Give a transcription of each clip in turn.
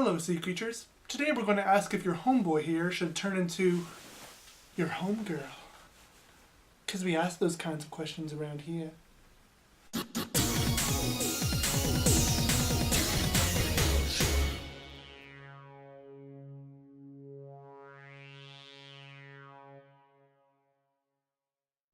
Hello, sea creatures. Today we're going to ask if your homeboy here should turn into your homegirl. Because we ask those kinds of questions around here.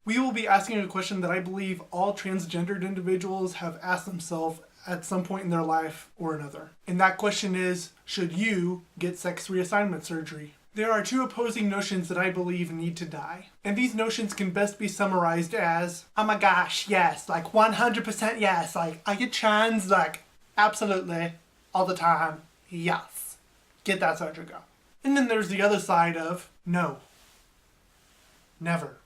We will be asking a question that I believe all transgendered individuals have asked themselves at some point in their life or another. And that question is, should you get sex reassignment surgery? There are two opposing notions that I believe need to die. And these notions can best be summarized as, oh my gosh, yes, like 100% yes, like I get trans, like absolutely, all the time, yes. Get that surgery, girl. And then there's the other side of, no, never.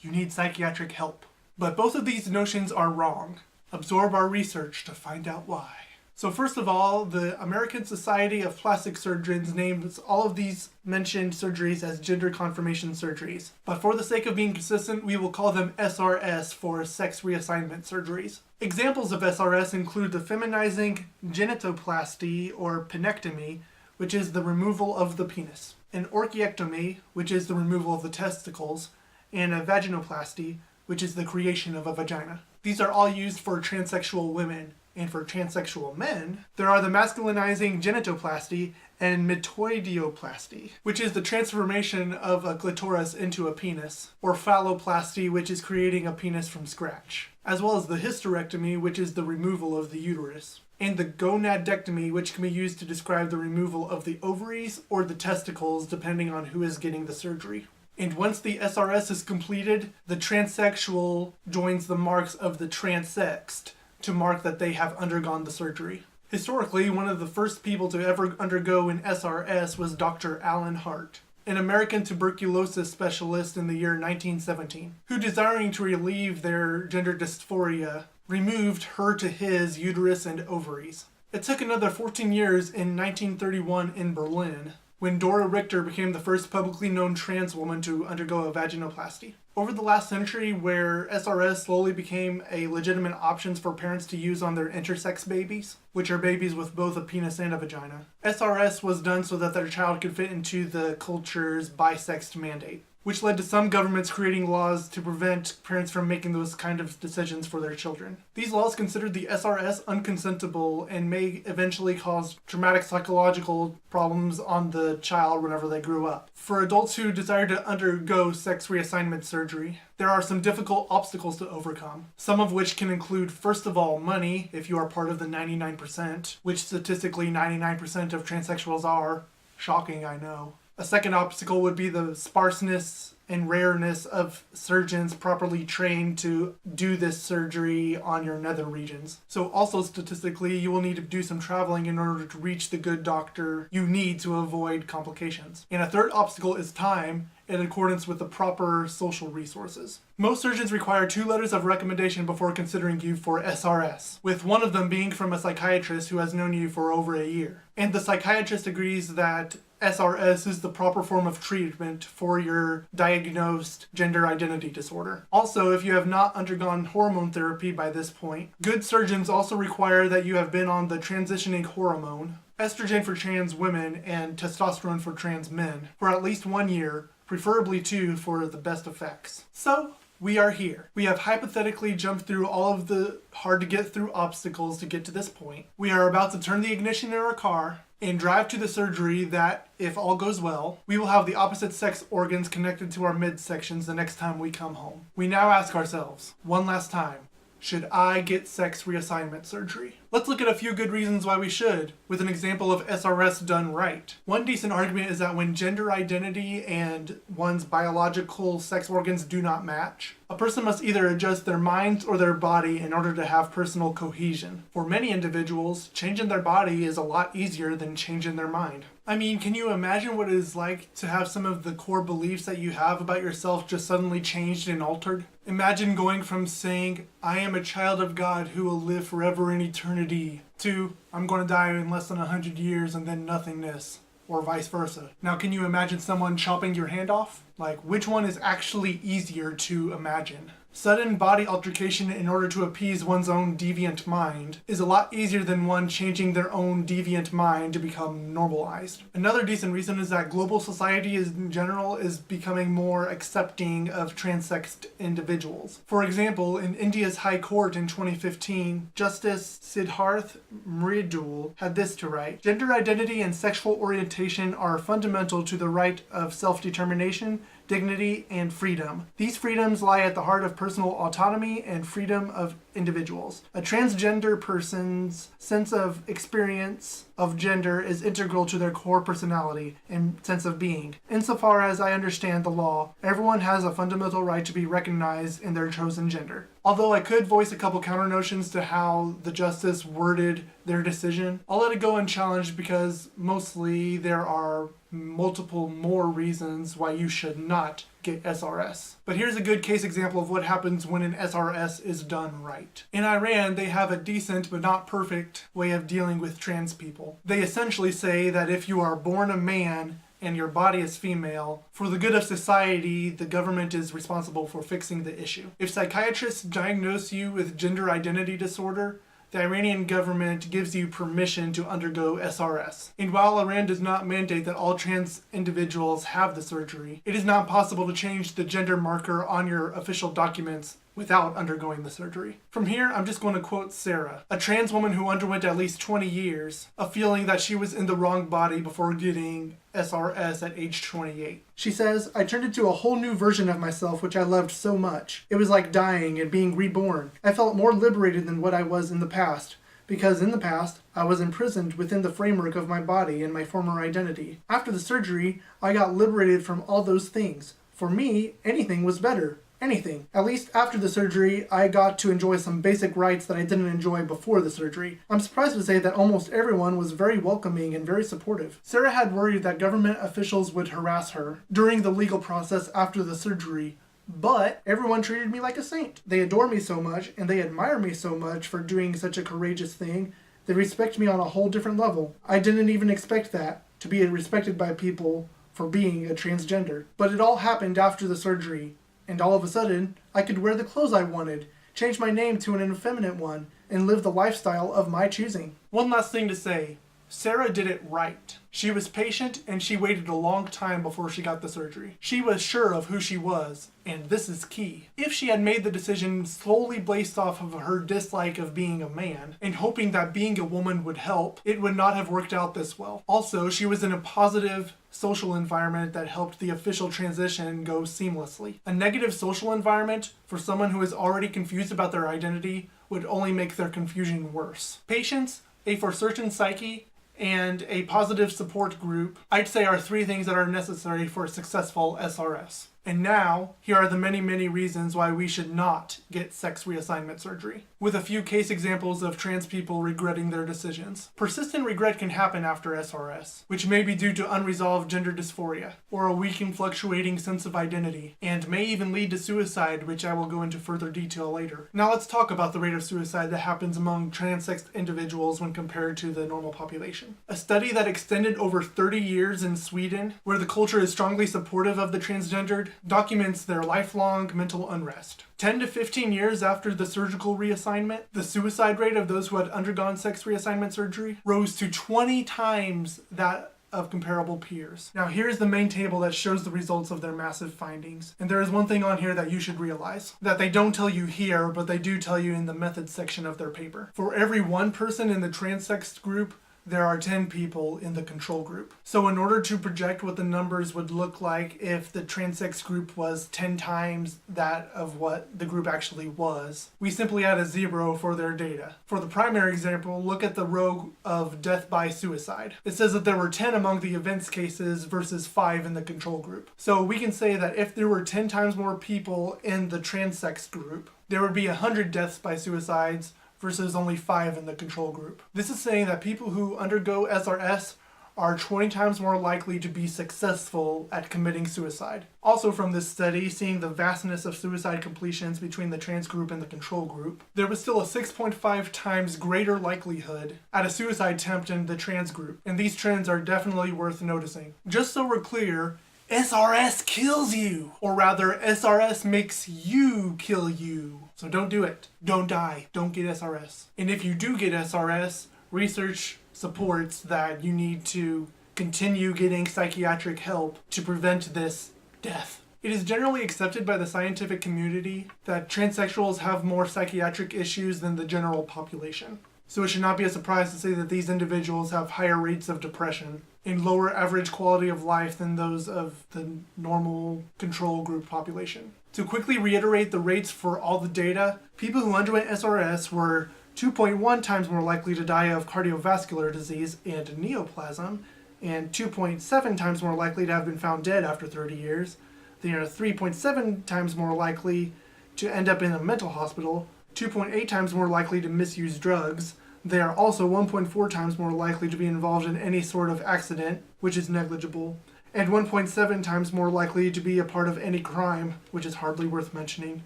You need psychiatric help. But both of these notions are wrong. Absorb our research to find out why. So first of all, the American Society of Plastic Surgeons names all of these mentioned surgeries as gender confirmation surgeries. But for the sake of being consistent, we will call them SRS for sex reassignment surgeries. Examples of SRS include the feminizing genitoplasty or penectomy, which is the removal of the penis, an orchiectomy, which is the removal of the testicles, and a vaginoplasty, which is the creation of a vagina. These are all used for transsexual women, and for transsexual men, there are the masculinizing genitoplasty and metoidioplasty, which is the transformation of a clitoris into a penis, or phalloplasty, which is creating a penis from scratch, as well as the hysterectomy, which is the removal of the uterus, and the gonadectomy, which can be used to describe the removal of the ovaries or the testicles, depending on who is getting the surgery. And once the SRS is completed, the transsexual joins the marks of the transsexed to mark that they have undergone the surgery. Historically, one of the first people to ever undergo an SRS was Dr. Alan Hart, an American tuberculosis specialist in the year 1917, who, desiring to relieve their gender dysphoria, removed her to his uterus and ovaries. It took another 14 years in 1931 in Berlin, when Dora Richter became the first publicly known trans woman to undergo a vaginoplasty. Over the last century, where SRS slowly became a legitimate option for parents to use on their intersex babies, which are babies with both a penis and a vagina, SRS was done so that their child could fit into the culture's bisexed mandate, which led to some governments creating laws to prevent parents from making those kind of decisions for their children. These laws considered the SRS unconsentable and may eventually cause traumatic psychological problems on the child whenever they grew up. For adults who desire to undergo sex reassignment surgery, there are some difficult obstacles to overcome, some of which can include, first of all, money, if you are part of the 99%, which statistically 99% of transsexuals are. Shocking, I know. A second obstacle would be the sparseness and rareness of surgeons properly trained to do this surgery on your nether regions. So also statistically, you will need to do some traveling in order to reach the good doctor you need to avoid complications. And a third obstacle is time, in accordance with the proper social resources. Most surgeons require 2 letters of recommendation before considering you for SRS, with one of them being from a psychiatrist who has known you for over a year. And the psychiatrist agrees that SRS is the proper form of treatment for your diagnosed gender identity disorder. Also, if you have not undergone hormone therapy by this point, good surgeons also require that you have been on the transitioning hormone, estrogen for trans women and testosterone for trans men, for at least 1 year, preferably 2 for the best effects. So, we are here. We have hypothetically jumped through all of the hard to get through obstacles to get to this point. We are about to turn the ignition in our car and drive to the surgery that, if all goes well, we will have the opposite sex organs connected to our midsections the next time we come home. We now ask ourselves, one last time, should I get sex reassignment surgery? Let's look at a few good reasons why we should, with an example of SRS done right. One decent argument is that when gender identity and one's biological sex organs do not match, a person must either adjust their mind or their body in order to have personal cohesion. For many individuals, changing their body is a lot easier than changing their mind. I mean, can you imagine what it is like to have some of the core beliefs that you have about yourself just suddenly changed and altered? Imagine going from saying, I am a child of God who will live forever in eternity, to, I'm going to die in less than 100 years and then nothingness, or vice versa. Now, can you imagine someone chopping your hand off? Like, which one is actually easier to imagine? Sudden body altercation in order to appease one's own deviant mind is a lot easier than one changing their own deviant mind to become normalized. Another decent reason is that global society in general is becoming more accepting of transsexed individuals. For example, in India's High Court in 2015, Justice Siddharth Mridul had this to write: "Gender identity and sexual orientation are fundamental to the right of self-determination, dignity, and freedom. These freedoms lie at the heart of personal autonomy and freedom of individuals. A transgender person's sense of experience of gender is integral to their core personality and sense of being. Insofar as I understand the law, everyone has a fundamental right to be recognized in their chosen gender." Although I could voice a couple counter notions to how the justice worded their decision, I'll let it go unchallenged because mostly there are multiple more reasons why you should not get SRS. But here's a good case example of what happens when an SRS is done right. In Iran, they have a decent but not perfect way of dealing with trans people. They essentially say that if you are born a man and your body is female, for the good of society, the government is responsible for fixing the issue. If psychiatrists diagnose you with gender identity disorder, the Iranian government gives you permission to undergo SRS. And while Iran does not mandate that all trans individuals have the surgery, it is not possible to change the gender marker on your official documents without undergoing the surgery. From here, I'm just going to quote Sarah, a trans woman who underwent at least 20 years of feeling that she was in the wrong body before getting SRS at age 28. She says, "I turned into a whole new version of myself which I loved so much. It was like dying and being reborn. I felt more liberated than what I was in the past, because in the past, I was imprisoned within the framework of my body and my former identity. After the surgery, I got liberated from all those things. For me, anything was better. Anything. At least after the surgery, I got to enjoy some basic rights that I didn't enjoy before the surgery." I'm surprised to say that almost everyone was very welcoming and very supportive. Sarah had worried that government officials would harass her during the legal process after the surgery, but everyone treated me like a saint. They adore me so much, and they admire me so much for doing such a courageous thing. They respect me on a whole different level. I didn't even expect that, to be respected by people for being a transgender. But it all happened after the surgery. And all of a sudden, I could wear the clothes I wanted, change my name to an effeminate one, and live the lifestyle of my choosing. One last thing to say. Sarah did it right. She was patient and she waited a long time before she got the surgery. She was sure of who she was, and this is key. If she had made the decision solely based off of her dislike of being a man and hoping that being a woman would help, it would not have worked out this well. Also, she was in a positive social environment that helped the official transition go seamlessly. A negative social environment for someone who is already confused about their identity would only make their confusion worse. Patience, a for certain psyche, and a positive support group, I'd say, are three things that are necessary for a successful SRS. And now, here are the many, many reasons why we should not get sex reassignment surgery, with a few case examples of trans people regretting their decisions. Persistent regret can happen after SRS, which may be due to unresolved gender dysphoria, or a weak and fluctuating sense of identity, and may even lead to suicide, which I will go into further detail later. Now let's talk about the rate of suicide that happens among transsexed individuals when compared to the normal population. A study that extended over 30 years in Sweden, where the culture is strongly supportive of the transgendered, documents their lifelong mental unrest. 10 to 15 years after the surgical reassignment, the suicide rate of those who had undergone sex reassignment surgery rose to 20 times that of comparable peers. Now here's the main table that shows the results of their massive findings. And there is one thing on here that you should realize, that they don't tell you here, but they do tell you in the methods section of their paper. For every one person in the transsexed group, there are 10 people in the control group. So in order to project what the numbers would look like if the transsex group was 10 times that of what the group actually was, we simply add a 0 for their data. For the primary example, look at the row of death by suicide. It says that there were 10 among the events cases versus 5 in the control group. So we can say that if there were 10 times more people in the transsex group, there would be 100 deaths by suicides versus only 5 in the control group. This is saying that people who undergo SRS are 20 times more likely to be successful at committing suicide. Also from this study, seeing the vastness of suicide completions between the trans group and the control group, there was still a 6.5 times greater likelihood at a suicide attempt in the trans group, and these trends are definitely worth noticing. Just so we're clear, SRS kills you, or rather SRS makes you kill you. So don't do it. Don't die. Don't get SRS. And if you do get SRS, research supports that you need to continue getting psychiatric help to prevent this death. It is generally accepted by the scientific community that transsexuals have more psychiatric issues than the general population. So it should not be a surprise to say that these individuals have higher rates of depression and lower average quality of life than those of the normal control group population. To quickly reiterate the rates for all the data, people who underwent SRS were 2.1 times more likely to die of cardiovascular disease and neoplasm, and 2.7 times more likely to have been found dead after 30 years. They are 3.7 times more likely to end up in a mental hospital, 2.8 times more likely to misuse drugs. They are also 1.4 times more likely to be involved in any sort of accident, which is negligible, and 1.7 times more likely to be a part of any crime, which is hardly worth mentioning,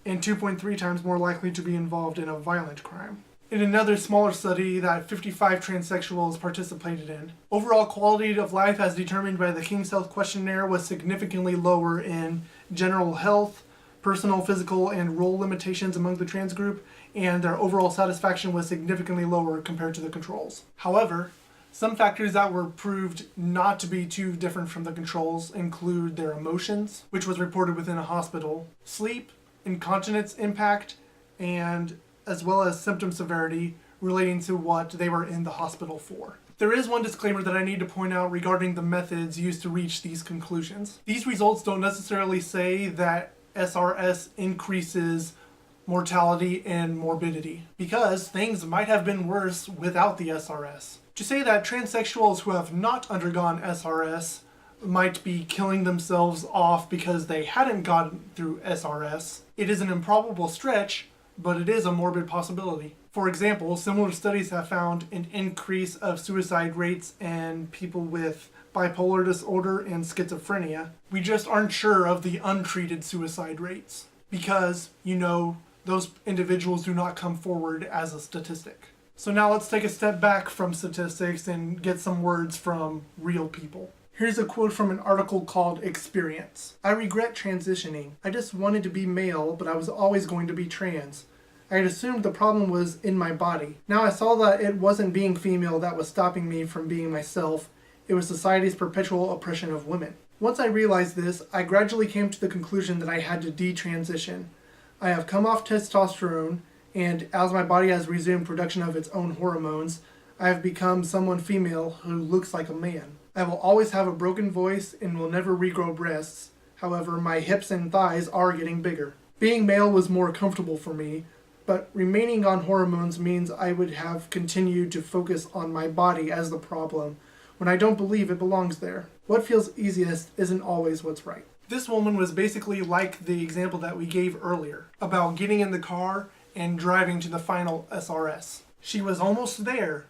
and 2.3 times more likely to be involved in a violent crime. In another smaller study that 55 transsexuals participated in, overall quality of life as determined by the King's Health Questionnaire was significantly lower in general health, personal, physical, and role limitations among the trans group, and their overall satisfaction was significantly lower compared to the controls. However, some factors that were proved not to be too different from the controls include their emotions, which was reported within a hospital, sleep, incontinence impact, and as well as symptom severity relating to what they were in the hospital for. There is one disclaimer that I need to point out regarding the methods used to reach these conclusions. These results don't necessarily say that SRS increases mortality and morbidity, because things might have been worse without the SRS. To say that transsexuals who have not undergone SRS might be killing themselves off because they hadn't gone through SRS, it is an improbable stretch, but it is a morbid possibility. For example, similar studies have found an increase of suicide rates in people with bipolar disorder and schizophrenia. We just aren't sure of the untreated suicide rates because, those individuals do not come forward as a statistic. So now let's take a step back from statistics and get some words from real people. Here's a quote from an article called Experience. I regret transitioning. I just wanted to be male, but I was always going to be trans. I had assumed the problem was in my body. Now I saw that it wasn't being female that was stopping me from being myself. It was society's perpetual oppression of women. Once I realized this, I gradually came to the conclusion that I had to detransition. I have come off testosterone, and as my body has resumed production of its own hormones, I have become someone female who looks like a man. I will always have a broken voice and will never regrow breasts. However, my hips and thighs are getting bigger. Being male was more comfortable for me, but remaining on hormones means I would have continued to focus on my body as the problem, when I don't believe it belongs there. What feels easiest isn't always what's right. This woman was basically like the example that we gave earlier, about getting in the car and driving to the final SRS. She was almost there,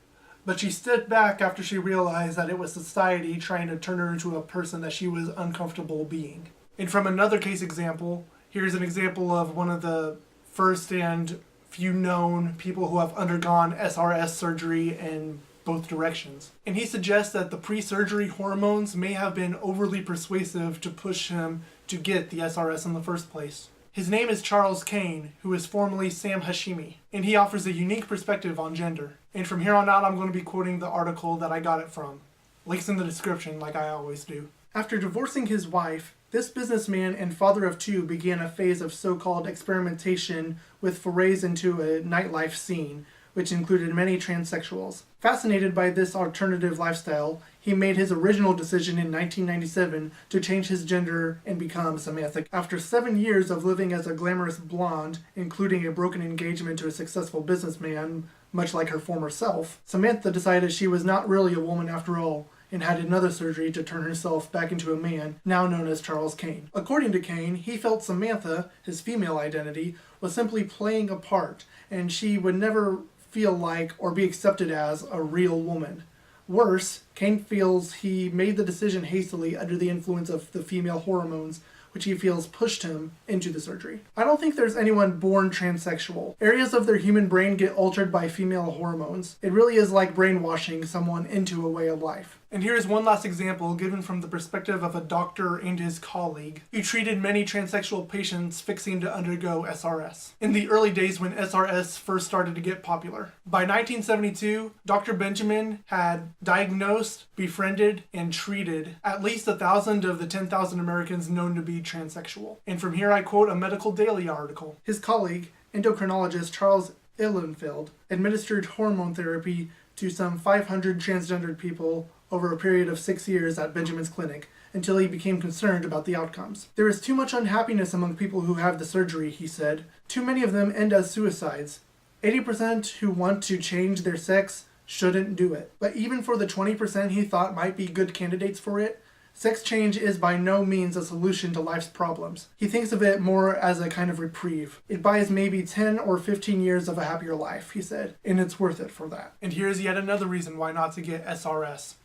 but she stepped back after she realized that it was society trying to turn her into a person that she was uncomfortable being. And from another case example, here's an example of one of the first and few known people who have undergone SRS surgery in both directions. And he suggests that the pre-surgery hormones may have been overly persuasive to push him to get the SRS in the first place. His name is Charles Kane, who is formerly Sam Hashimi, and he offers a unique perspective on gender. And from here on out, I'm going to be quoting the article that I got it from. Links in the description, like I always do. After divorcing his wife, this businessman and father of two began a phase of so-called experimentation with forays into a nightlife scene, which included many transsexuals. Fascinated by this alternative lifestyle, he made his original decision in 1997 to change his gender and become Samantha. After 7 years of living as a glamorous blonde, including a broken engagement to a successful businessman, much like her former self, Samantha decided she was not really a woman after all, and had another surgery to turn herself back into a man, now known as Charles Kane. According to Kane, he felt Samantha, his female identity, was simply playing a part, and she would never feel like or be accepted as a real woman. Worse, Kane feels he made the decision hastily under the influence of the female hormones, which he feels pushed him into the surgery. I don't think there's anyone born transsexual. Areas of their human brain get altered by female hormones. It really is like brainwashing someone into a way of life. And here is one last example given from the perspective of a doctor and his colleague who treated many transsexual patients fixing to undergo SRS in the early days when SRS first started to get popular. By 1972, Dr. Benjamin had diagnosed, befriended, and treated at least 1,000 of the 10,000 Americans known to be transsexual. And from here I quote a Medical Daily article. His colleague, endocrinologist Charles Ihlenfeld, administered hormone therapy to some 500 transgendered people over a period of 6 years at Benjamin's clinic until he became concerned about the outcomes. There is too much unhappiness among people who have the surgery, he said. Too many of them end as suicides. 80% who want to change their sex shouldn't do it. But even for the 20% he thought might be good candidates for it, sex change is by no means a solution to life's problems. He thinks of it more as a kind of reprieve. It buys maybe 10 or 15 years of a happier life, he said, and it's worth it for that. And here's yet another reason why not to get SRS.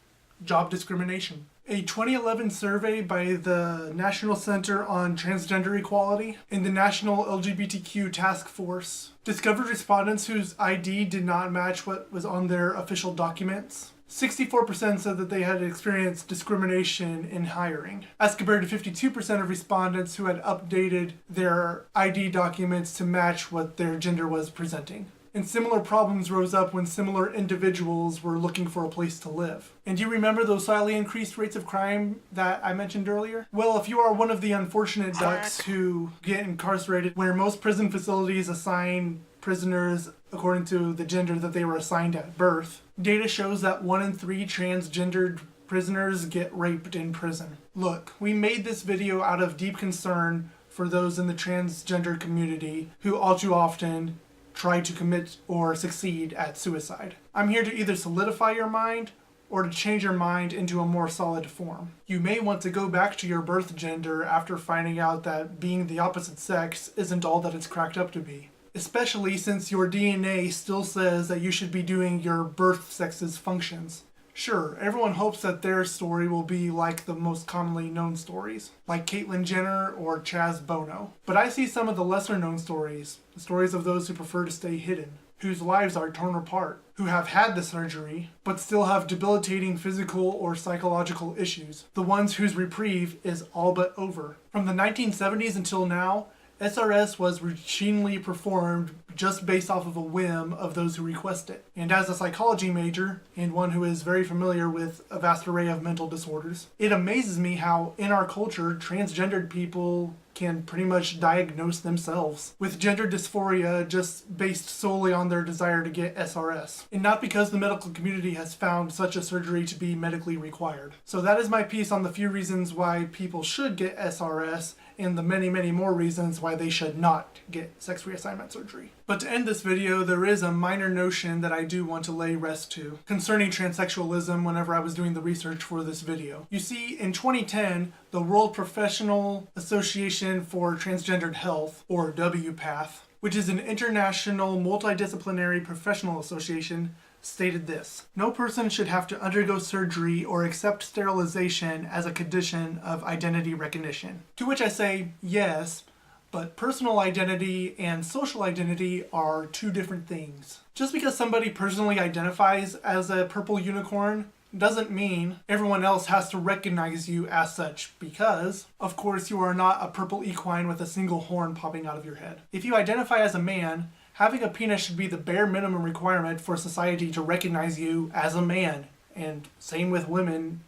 Job discrimination. A 2011 survey by the National Center on Transgender Equality and the National LGBTQ Task Force discovered respondents whose ID did not match what was on their official documents. 64% said that they had experienced discrimination in hiring, as compared to 52% of respondents who had updated their ID documents to match what their gender was presenting. And similar problems rose up when similar individuals were looking for a place to live. And do you remember those slightly increased rates of crime that I mentioned earlier? Well, if you are one of the unfortunate ducks who get incarcerated, where most prison facilities assign prisoners according to the gender that they were assigned at birth, data shows that 1 in 3 transgendered prisoners get raped in prison. Look, we made this video out of deep concern for those in the transgender community who all too often try to commit or succeed at suicide. I'm here to either solidify your mind or to change your mind into a more solid form. You may want to go back to your birth gender after finding out that being the opposite sex isn't all that it's cracked up to be. Especially since your DNA still says that you should be doing your birth sex's functions. Sure, everyone hopes that their story will be like the most commonly known stories, like Caitlyn Jenner or Chaz Bono. But I see some of the lesser known stories, the stories of those who prefer to stay hidden, whose lives are torn apart, who have had the surgery, but still have debilitating physical or psychological issues, the ones whose reprieve is all but over. From the 1970s until now, SRS was routinely performed just based off of a whim of those who request it. And as a psychology major, and one who is very familiar with a vast array of mental disorders, it amazes me how in our culture, transgendered people can pretty much diagnose themselves with gender dysphoria just based solely on their desire to get SRS, and not because the medical community has found such a surgery to be medically required. So that is my piece on the few reasons why people should get SRS and the many, many more reasons why they should not get sex reassignment surgery. But to end this video, there is a minor notion that I do want to lay rest to concerning transsexualism whenever I was doing the research for this video. You see, in 2010, the World Professional Association for Transgendered Health, or WPATH, which is an international multidisciplinary professional association, stated this: no person should have to undergo surgery or accept sterilization as a condition of identity recognition. To which I say, yes, but personal identity and social identity are two different things. Just because somebody personally identifies as a purple unicorn doesn't mean everyone else has to recognize you as such, because, of course, you are not a purple equine with a single horn popping out of your head. If you identify as a man, having a penis should be the bare minimum requirement for society to recognize you as a man, and same with women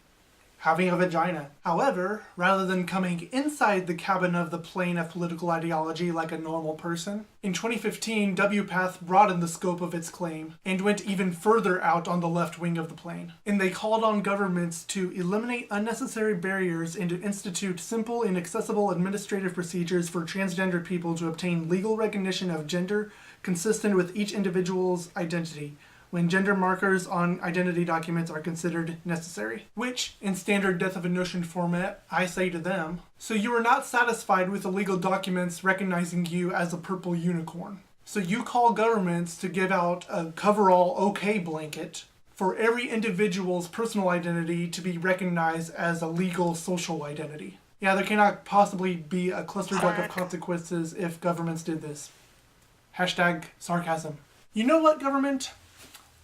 having a vagina. However, rather than coming inside the cabin of the plane of political ideology like a normal person, in 2015, WPATH broadened the scope of its claim and went even further out on the left wing of the plane. And they called on governments to eliminate unnecessary barriers and to institute simple and accessible administrative procedures for transgender people to obtain legal recognition of gender consistent with each individual's identity, when gender markers on identity documents are considered necessary. Which, in standard death of a notion format, I say to them, so you are not satisfied with the legal documents recognizing you as a purple unicorn. So you call governments to give out a coverall okay blanket for every individual's personal identity to be recognized as a legal social identity. Yeah, there cannot possibly be a clusterfuck of consequences if governments did this. Hashtag sarcasm. You know what, government?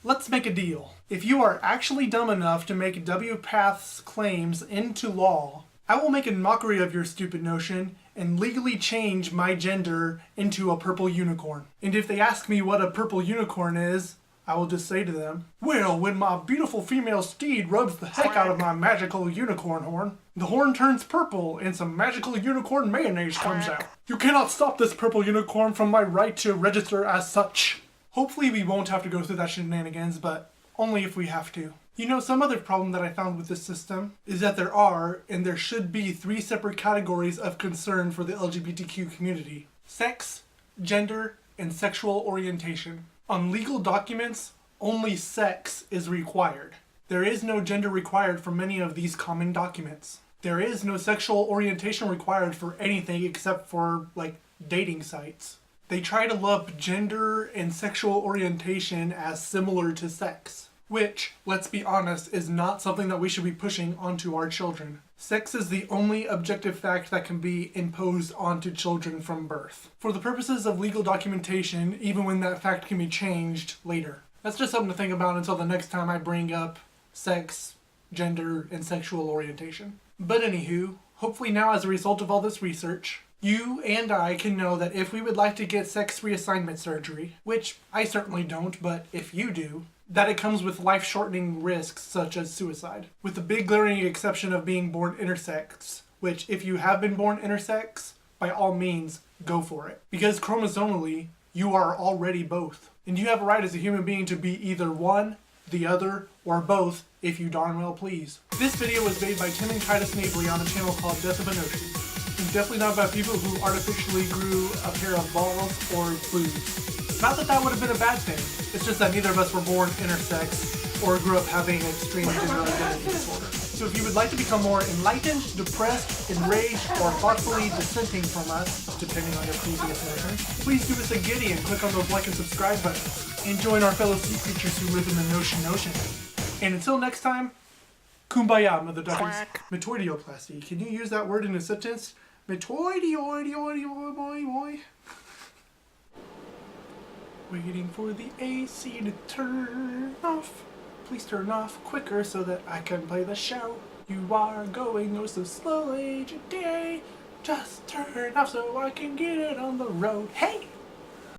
Let's make a deal. If you are actually dumb enough to make WPATH's claims into law, I will make a mockery of your stupid notion and legally change my gender into a purple unicorn. And if they ask me what a purple unicorn is, I will just say to them, well, when my beautiful female steed rubs the heck out of my magical unicorn horn, the horn turns purple and some magical unicorn mayonnaise comes out. You cannot stop this purple unicorn from my right to register as such. Hopefully we won't have to go through that shenanigans, but only if we have to. You know, some other problem that I found with this system is that there are, and there should be, 3 separate categories of concern for the LGBTQ community. Sex, gender, and sexual orientation. On legal documents, only sex is required. There is no gender required for many of these common documents. There is no sexual orientation required for anything except for, like, dating sites. They try to lump gender and sexual orientation as similar to sex, which, let's be honest, is not something that we should be pushing onto our children. Sex is the only objective fact that can be imposed onto children from birth, for the purposes of legal documentation, even when that fact can be changed later. That's just something to think about until the next time I bring up sex, gender, and sexual orientation. But anywho, hopefully now as a result of all this research, you and I can know that if we would like to get sex reassignment surgery, which I certainly don't, but if you do, that it comes with life-shortening risks such as suicide, with the big glaring exception of being born intersex, which if you have been born intersex, by all means, go for it. Because chromosomally, you are already both. And you have a right as a human being to be either one, the other, or both if you darn well please. This video was made by Tim and Titus Nabely on a channel called Death of a Notion. And definitely not about people who artificially grew a pair of balls or boobs. Not that that would have been a bad thing, it's just that neither of us were born intersex or grew up having extreme gender identity disorder. So if you would like to become more enlightened, depressed, enraged, or thoughtfully dissenting from us, depending on your previous notion, please do us a giddy and click on those like and subscribe buttons, and join our fellow sea creatures who live in the Notion. And until next time, kumbaya, mother duckers. Metoidioplasty. Can you use that word in a sentence? Metoidioidioidioidioid. Waiting for the AC to turn off. Please turn off quicker so that I can play the show. You are going oh so slowly today. Just turn off so I can get it on the road. Hey!